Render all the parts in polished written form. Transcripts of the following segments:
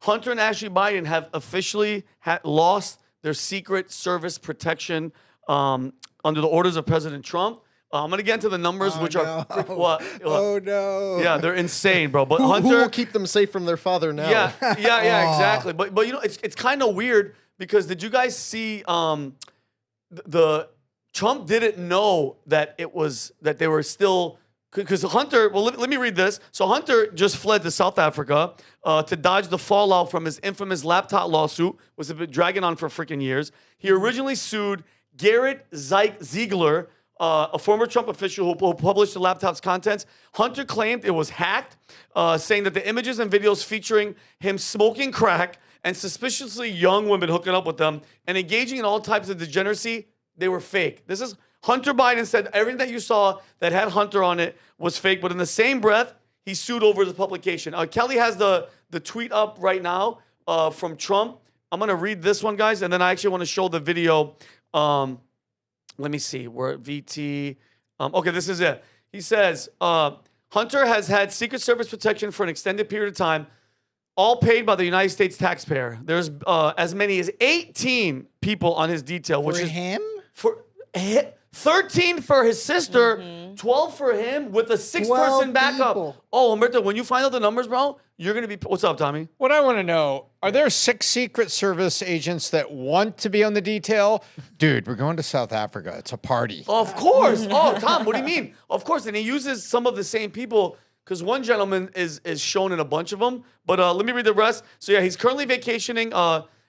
Hunter and Ashley Biden have officially lost their Secret Service protection under the orders of President Trump. I'm going to get into the numbers, which are... What? Oh, no. Yeah, they're insane, bro. But Who will keep them safe from their father now? Yeah, exactly. But you know, it's kind of weird because did you guys see the Trump didn't know that they were still... Because Hunter, well, let me read this. So Hunter just fled to South Africa to dodge the fallout from his infamous laptop lawsuit, was been dragging on for freaking years. He originally sued Garrett Ziegler, a former Trump official who published the laptop's contents. Hunter claimed it was hacked, saying that the images and videos featuring him smoking crack and suspiciously young women hooking up with them and engaging in all types of degeneracy, they were fake. This is Hunter Biden said everything that you saw that had Hunter on it was fake, but in the same breath, he sued over the publication. Kelly has the tweet up right now from Trump. I'm going to read this one, guys, and then I actually want to show the video. Let me see. We're at VT. Okay, this is it. He says, Hunter has had Secret Service protection for an extended period of time, all paid by the United States taxpayer. There's as many as 18 people on his detail. For him? For 13 for his sister, 12 for him with a 6-person backup. People. Oh, Humberto, when you find out the numbers, bro, you're going to be... What's up, Tommy? What I want to know, are there 6 Secret Service agents that want to be on the detail? Dude, we're going to South Africa. It's a party. Of course. Oh, Tom, what do you mean? Of course. And he uses some of the same people because one gentleman is shown in a bunch of them. But let me read the rest. So, yeah, he's currently vacationing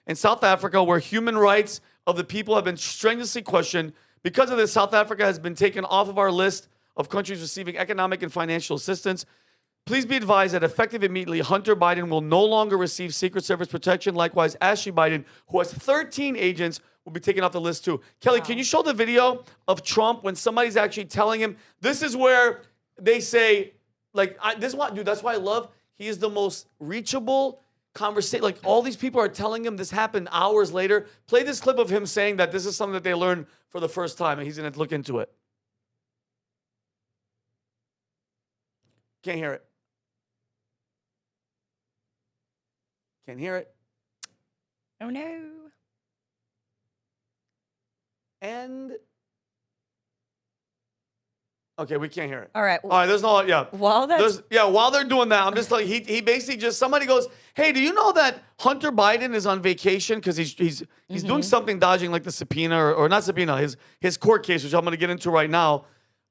in South Africa where human rights of the people have been strenuously questioned. Because of this, South Africa has been taken off of our list of countries receiving economic and financial assistance. Please be advised that effective immediately, Hunter Biden will no longer receive Secret Service protection. Likewise, Ashley Biden, who has 13 agents, will be taken off the list too. Kelly, can you show the video of Trump when somebody's actually telling him, this is where they say, like, this one, dude, that's why I love, he is the most reachable conversation. Like, all these people are telling him this happened hours later. Play this clip of him saying that this is something that they learned for the first time, and he's going to look into it. Can't hear it. Can't hear it. Oh, no. And... Okay, we can't hear it. All right. All right, there's no, yeah. While they're doing that, I'm just like, he basically just, somebody goes, hey, do you know that Hunter Biden is on vacation because he's doing something dodging like the subpoena or not subpoena, his court case, which I'm going to get into right now.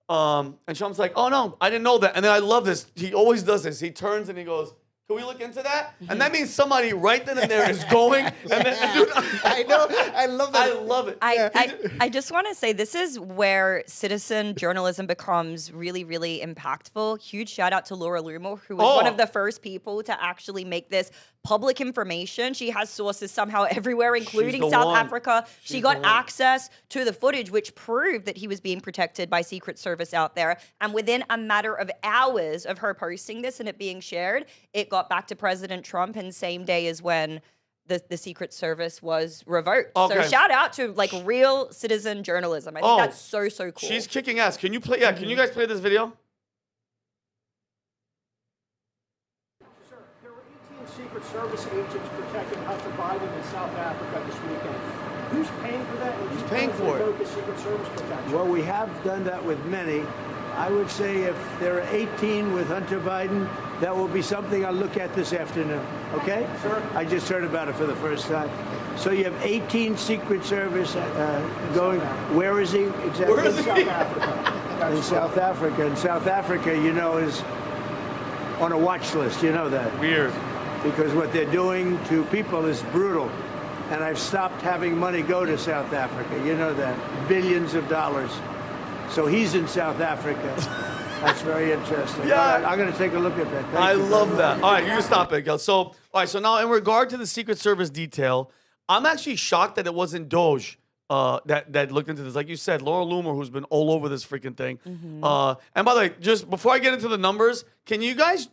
And Trump's like, oh no, I didn't know that. And then I love this. He always does this. He turns and he goes, can we look into that? And that means somebody right then and there is going. And then, dude, I know. I love that. I love it. I just want to say this is where citizen journalism becomes really, really impactful. Huge shout out to Laura Loomer, who was one of the first people to actually make this public information. She has sources somehow everywhere, including South Africa. She got access to the footage, which proved that he was being protected by Secret Service out there. And within a matter of hours of her posting this and it being shared, it got back to President Trump, and same day as when the Secret Service was revoked. So shout out to like real citizen journalism. I think that's so cool. She's kicking ass. Can you play? Yeah, can you guys play this video? Sir, there were 18 Secret Service agents protecting Hunter Biden in South Africa this weekend. Who's paying for that? Who's paying for it? The Secret Service protection. Well, we have done that with many. I would say if there are 18 with Hunter Biden, that will be something I'll look at this afternoon. Okay? Sure. I just heard about it for the first time. So you have 18 Secret Service going. Where is he exactly? Where is he? South Africa. In South Africa. And South Africa, you know, is on a watch list. You know that. Weird. Because what they're doing to people is brutal. And I've stopped having money go to South Africa. You know that. Billions of dollars. So he's in South Africa. That's very interesting. Yeah. All right, I'm going to take a look at that. I love that. All right, you can stop it, Gal. So, all right, so now in regard to the Secret Service detail, I'm actually shocked that it wasn't Doge that looked into this. Like you said, Laura Loomer, who's been all over this freaking thing. And by the way, just before I get into the numbers, can you guys,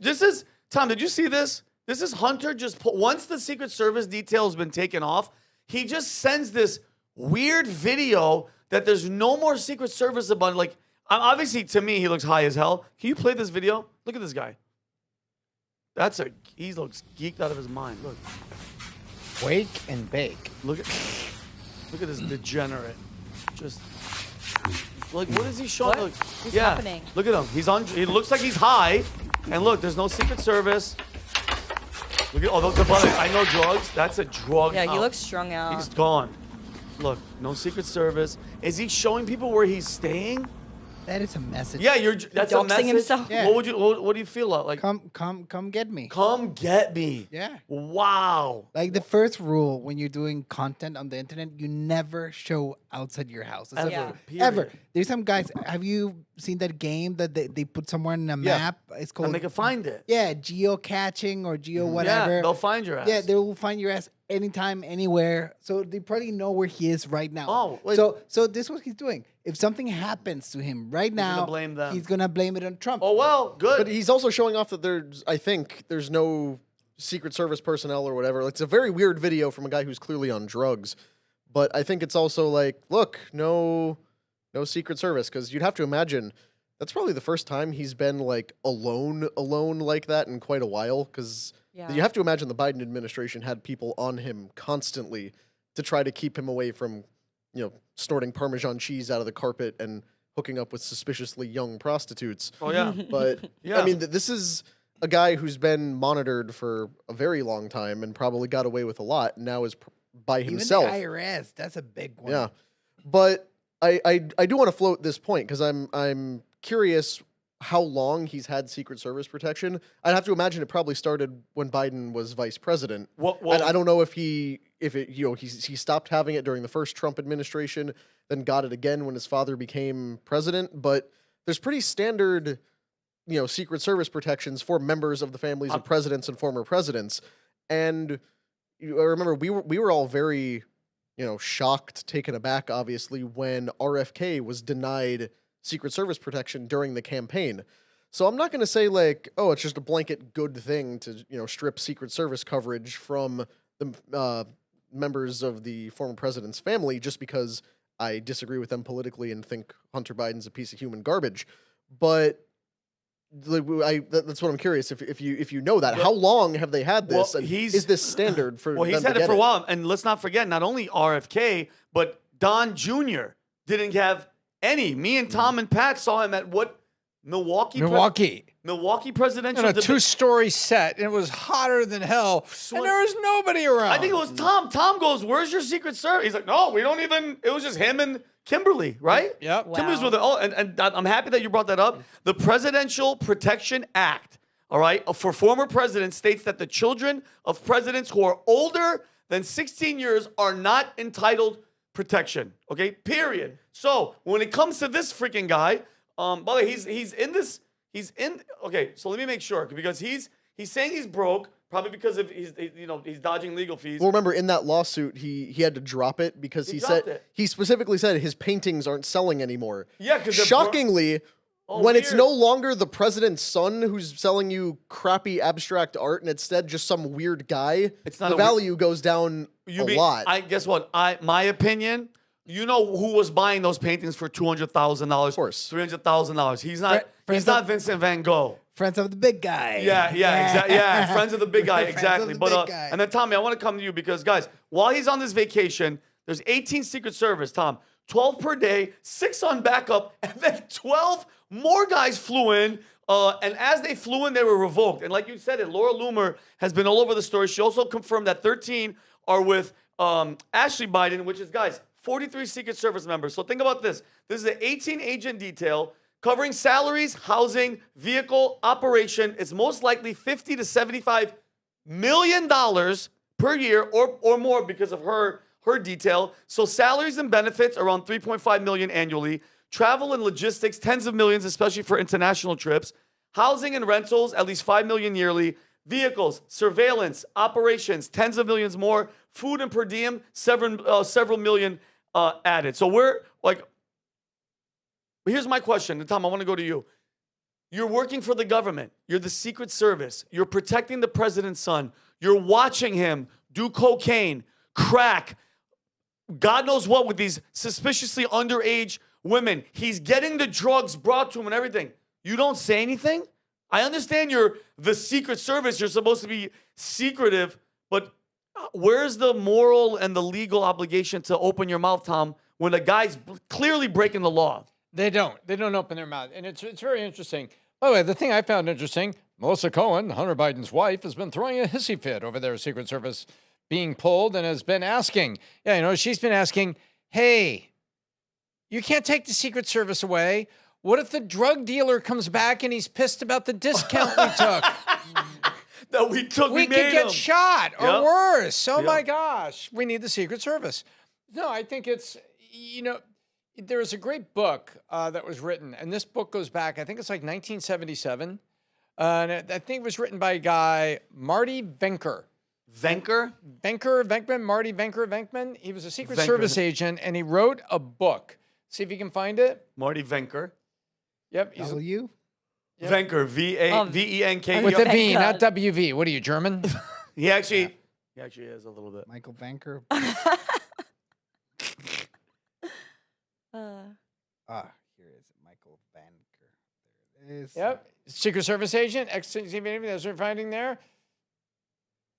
Tom, did you see this? This is Hunter once the Secret Service detail has been taken off, he just sends this weird video that there's no more Secret Service about. Like, obviously, to me, he looks high as hell. Can you play this video? Look at this guy. He looks geeked out of his mind. Look. Wake and bake. Look at this degenerate. Just like, what is he showing? What Look, is yeah, happening? look at him. He looks like he's high. And look, there's no Secret Service. Look at the brother. I know drugs. That's a drug. Yeah, he out. looks strung out. He's gone. Look, no Secret Service. Is he showing people where he's staying? That is a message. Yeah, that's a doxing message. himself. Yeah. What do you feel like? Come get me. Come get me. Yeah. Wow. Like the first rule when you're doing content on the internet, you never show outside your house. That's Ever. a rule. Period. Ever. There's some guys. Have you seen that game that they put somewhere on a map? It's called. And they can find it. Yeah, geocaching or geo whatever. Yeah, they'll find your ass. Yeah, they will find your ass anytime, anywhere. So they probably know where he is right now. Oh, wait. So this is what he's doing. If something happens to him right now, gonna blame them. he's gonna blame it on Trump. Oh well, good. But he's also showing off that there's no Secret Service personnel or whatever. It's a very weird video from a guy who's clearly on drugs. But I think it's also like, look, no Secret Service, because you'd have to imagine that's probably the first time he's been like alone like that in quite a while. Because you have to imagine the Biden administration had people on him constantly to try to keep him away from, snorting Parmesan cheese out of the carpet and hooking up with suspiciously young prostitutes. Oh yeah. But Yeah. I mean, this is a guy who's been monitored for a very long time and probably got away with a lot. And now is by himself. Even the IRS, that's a big one. Yeah, but I do want to float this point because I'm curious how long he's had Secret Service protection. I'd have to imagine it probably started when Biden was vice president. And I don't know if he stopped having it during the first Trump administration, then got it again when his father became president. But there's pretty standard, Secret Service protections for members of the families of presidents and former presidents. And I remember we were all very, shocked, taken aback, obviously, when RFK was denied Secret Service protection during the campaign. So I'm not going to say like, oh, it's just a blanket good thing to, strip Secret Service coverage from the members of the former president's family just because I disagree with them politically and think Hunter Biden's a piece of human garbage. But that's what I'm curious if you know that. How long have they had this? Well, and is this standard for? Well, he's had it for a while, and let's not forget, not only RFK, but Don Jr. didn't have any. Me and Tom and Pat saw him at what? Milwaukee presidential On a debate. 2-story set, and it was hotter than hell, and there was nobody around. I think it was Tom. Tom goes, "Where's your Secret Service?" He's like, "No, we don't even." It was just him and Kimberly, right? Yep. Wow. Kimberly's with it. Oh, and I'm happy that you brought that up. The Presidential Protection Act, all right, for former presidents states that the children of presidents who are older than 16 years are not entitled protection. Okay, period. So when it comes to this freaking guy, by the way, he's in this. He's in. Okay, so let me make sure because he's saying he's broke. Probably because of he's dodging legal fees. Well, remember in that lawsuit, he had to drop it because he dropped said it. he specifically said his paintings aren't selling anymore. Yeah, because shockingly, Oh, when it's weird. no longer the president's son who's selling you crappy abstract art and instead just some weird guy, It's not the a weird- value goes down a lot. I guess what? My opinion. You know who was buying those paintings for $200,000? Of course. $300,000. He's not. Friends He's not Vincent Van Gogh. Friends of the big guy. Yeah, exactly. Yeah, friends of the big guy, Friends of exactly. the But big guy. and then Tommy, I want to come to you because guys, while he's on this vacation, there's 18 Secret Service. Tom, 12 per day, 6 on backup, and then 12 more guys flew in. And as they flew in, they were revoked. And like you said, Laura Loomer has been all over the story. She also confirmed that 13 are with Ashley Biden, which is, guys, 43 Secret Service members. So think about this. This is an 18-agent detail covering salaries, housing, vehicle, operation. It's most likely $50 to $75 million per year or more because of her detail. So salaries and benefits around $3.5 million annually. Travel and logistics, tens of millions, especially for international trips. Housing and rentals, at least $5 million yearly. Vehicles, surveillance, operations, tens of millions more. Food and per diem, several million added. So we're like, here's my question. And Tom, I want to go to you. You're working for the government. You're the Secret Service. You're protecting the president's son. You're watching him do cocaine, crack, God knows what with these suspiciously underage women. He's getting the drugs brought to him and everything. You don't say anything? I understand you're the Secret Service. You're supposed to be secretive, but where's the moral and the legal obligation to open your mouth, Tom, when a guy's clearly breaking the law? They don't. They don't open their mouth. And it's very interesting. By the way, the thing I found interesting, Melissa Cohen, Hunter Biden's wife, has been throwing a hissy fit over their Secret Service being pulled and has been asking. Yeah, you know, she's been asking, hey, you can't take the Secret Service away. What if the drug dealer comes back and he's pissed about the discount we took? That we took, we could get shot or worse. Oh my Yep. gosh, we need the Secret Service. No, I think it's, you know, there was a great book that was written, and this book goes back, I think it's like 1977. And I think it was written by a guy, Marty Venker. Venkman? Marty Venkman. He was a Secret Venker. Service agent, and he wrote a book. See if you can find it. Marty Venker. Yep. He's W? Yep. Venker, V-A-V-E-N-K. with a V, God. not WV. What are you, German? He actually is a little bit. Michael Banker. Here is Michael Banker. There it is. Yep. Secret Service agent, ex-CCTV, that's what we're finding there.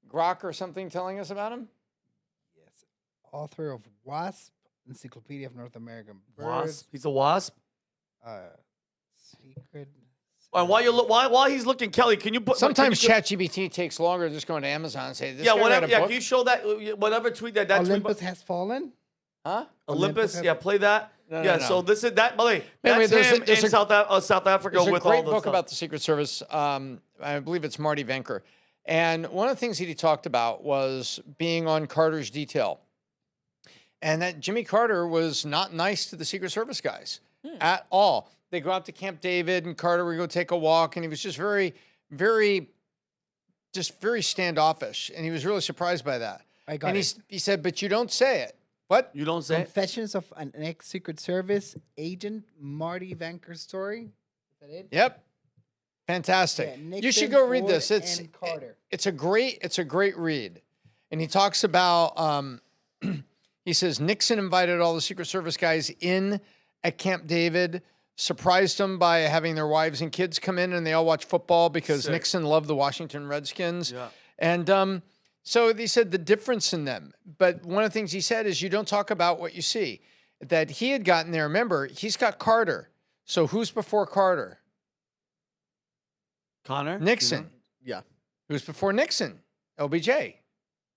Grok or something telling us about him? Yes. Author of WASP, Encyclopedia of North American Birds. Wasp. He's a wasp. Secret. And while he's looking, Kelly, can you put Sometimes can you- ChatGPT takes longer than just going to Amazon and say, this Yeah, guy whatever. read a Yeah, book? can you show that whatever tweet that tweet? Olympus has fallen. Huh? Olympus, yeah, play that. No, yeah, no. so this is that. By the way, Anyway, that's there's a- him there's in a- South Africa There's a with all great the book stuff. about the Secret Service. I believe it's Marty Venker. And one of the things that he talked about was being on Carter's detail. And that Jimmy Carter was not nice to the Secret Service guys at all. They go out to Camp David and Carter would go take a walk, and he was just very standoffish. And he was really surprised by that. I got And it. he said, but you don't say it. What? You don't say it? Confessions of an ex-Secret Service agent, Marty Vanker's story. Is that it? Yep. Fantastic. Yeah, You should Nixon, go read Ford, this. and Carter. It's a great read. And he talks about he says Nixon invited all the Secret Service guys in at Camp David, surprised them by having their wives and kids come in and they all watch football because Sick. Nixon loved the Washington Redskins. Yeah. And so he said the difference in them. But one of the things he said is you don't talk about what you see. That he had gotten there. Remember, he's got Carter. So who's before Carter? Connor? Nixon. Yeah. Who's before Nixon? LBJ.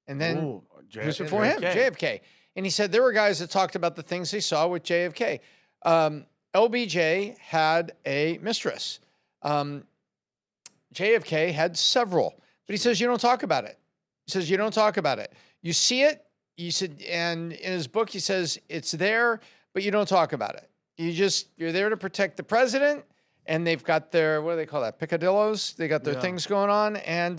And then Ooh, who's before him? JFK. And he said there were guys that talked about the things they saw with JFK. LBJ had a mistress. JFK had several. But he says you don't talk about it. He says you don't talk about it. You see it. You said, and in his book he says it's there, but you don't talk about it. You're there to protect the president, and they've got their, what do they call that? Picadillos. They got their things going on, and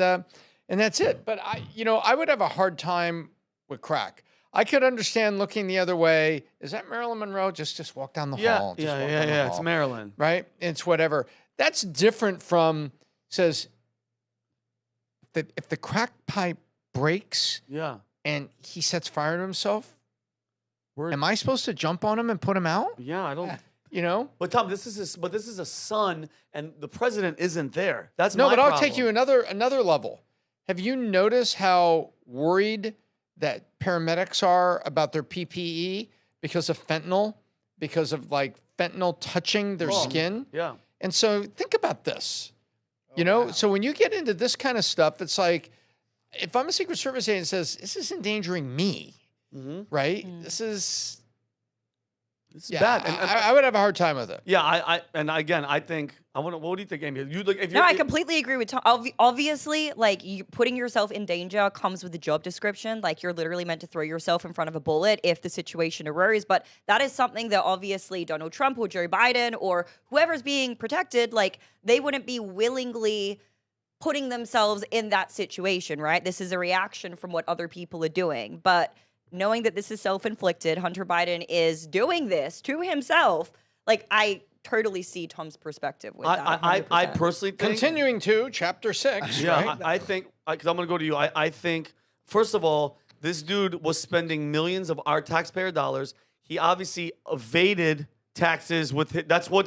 that's it. But I would have a hard time with crack. I could understand looking the other way. Is that Marilyn Monroe? Just walk down the hall. Just walk down the It's hall. Maryland. Right? It's whatever. That's different from, says, that if the crack pipe breaks Yeah. and he sets fire to himself, We're, am I supposed to jump on him and put him out? yeah, I don't. You know? But Tom, this is a son, and the president isn't there. That's No, my but I'll problem. take you another level. Have you noticed how worried that paramedics are about their PPE because of fentanyl, because of like fentanyl touching their skin? Yeah. And so think about this. You know, so when you get into this kind of stuff, it's like, if I'm a Secret Service agent that says, this is endangering me, right? This is bad. And I would have a hard time with it. yeah, I think I want to. What do you think, Amy? You look. If No, you're, I completely agree with Tom. Obviously, like putting yourself in danger comes with a job description. Like you're literally meant to throw yourself in front of a bullet if the situation arose. But that is something that obviously Donald Trump or Joe Biden or whoever's being protected, like they wouldn't be willingly putting themselves in that situation, right? This is a reaction from what other people are doing. But knowing that this is self-inflicted, Hunter Biden is doing this to himself, like I totally see Tom's perspective with that. I 100%. personally think. Continuing to chapter 6, Yeah, right? I think because I'm going to go to you. I think first of all, this dude was spending millions of our taxpayer dollars. He obviously evaded taxes with that's what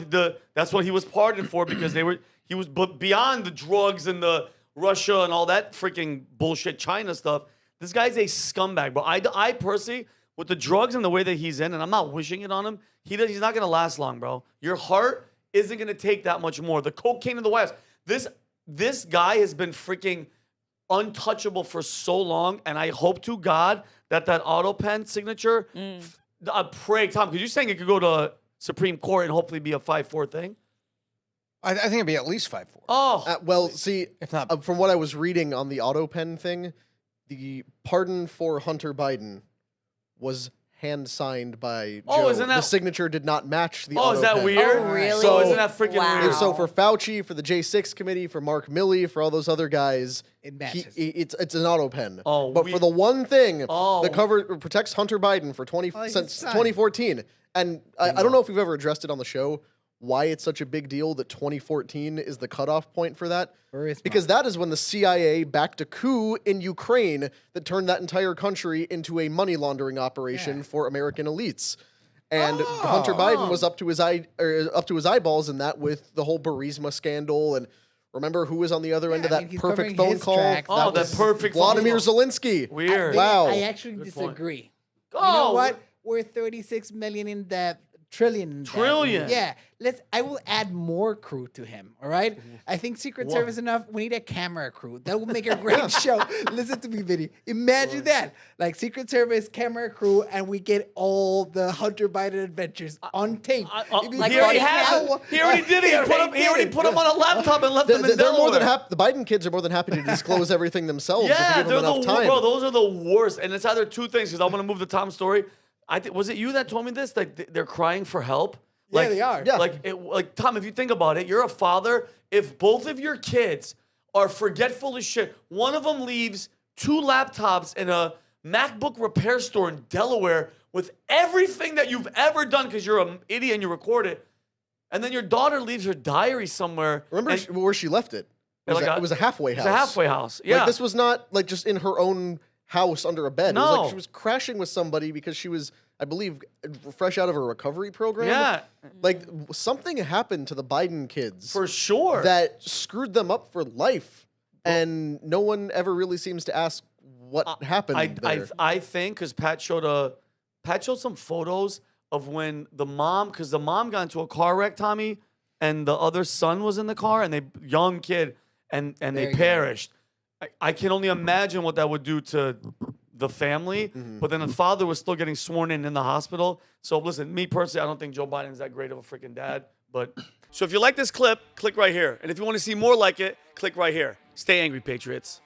he was pardoned for because he was beyond the drugs and the Russia and all that freaking bullshit China stuff. This guy's a scumbag, bro. I personally, with the drugs and the way that he's in, and I'm not wishing it on him, he's not gonna last long, bro. Your heart isn't gonna take that much more. The cocaine in the West. This guy has been freaking untouchable for so long, and I hope to God that auto pen signature. I pray, Tom, because you're saying it could go to Supreme Court and hopefully be a 5-4 thing. I think it'd be at least 5-4. Oh, well, see, if not, from what I was reading on the auto pen thing, the pardon for Hunter Biden was hand signed by Joe. Isn't that the signature did not match the Oh, auto is that pen. weird? Oh, really? So isn't that freaking Wow. weird? So for Fauci, for the J6 committee, for Mark Milley, for all those other guys, It matches. it's an auto pen. Oh, but for the one thing that protects Hunter Biden for since son. 2014, and I don't know if we've ever addressed it on the show, why it's such a big deal that 2014 is the cutoff point for that. Because that is when the CIA backed a coup in Ukraine that turned that entire country into a money laundering operation for American elites. And Hunter Biden was up to his eyeballs in that with the whole Burisma scandal. And remember who was on the other end of that he's perfect covering phone his call? tracks. Oh, that was perfect phone Vladimir call. Zelensky. Weird. Wow. I actually Good point. disagree. Oh, You know what? We're 36 million in debt. Trillion. in debt. Trillion. Yeah. I will add more crew to him. All right. I think Secret Service enough. We need a camera crew. That will make a great show. Listen to me, Vinny. Imagine that. Like Secret Service, camera crew, and we get all the Hunter Biden adventures on tape. It'd be like he already Buddy has Cop. it. He already did it. He already put him on a laptop and left him in They're more than Delaware. happy. The Biden kids are more than happy to disclose everything themselves. Yeah, if you give they're them enough time. bro. Those are the worst, and it's either two things. Because I'm gonna move the Tom story. Was it you that told me this? Like they're crying for help. Yeah, they are. Yeah. Like Tom, if you think about it, you're a father. If both of your kids are forgetful as shit, one of them leaves 2 laptops in a MacBook repair store in Delaware with everything that you've ever done because you're an idiot and you record it, and then your daughter leaves her diary somewhere. Remember where she left it? It was a halfway house. It's a halfway house. Yeah. Like, this was not like just in her own house under a bed. It was No. like she was crashing with somebody because she was, I believe, fresh out of a recovery program. Yeah. Like something happened to the Biden kids For sure. that screwed them up for life. And no one ever really seems to ask what happened there. I think because Pat showed some photos of when the mom got into a car wreck, Tommy, and the other son was in the car, and young kid, and they perished. I can only imagine what that would do to the family, but then the father was still getting sworn in the hospital. So listen, me personally, I don't think Joe Biden's that great of a freaking dad. But so if you like this clip, click right here. And if you want to see more like it, click right here. Stay angry, Patriots.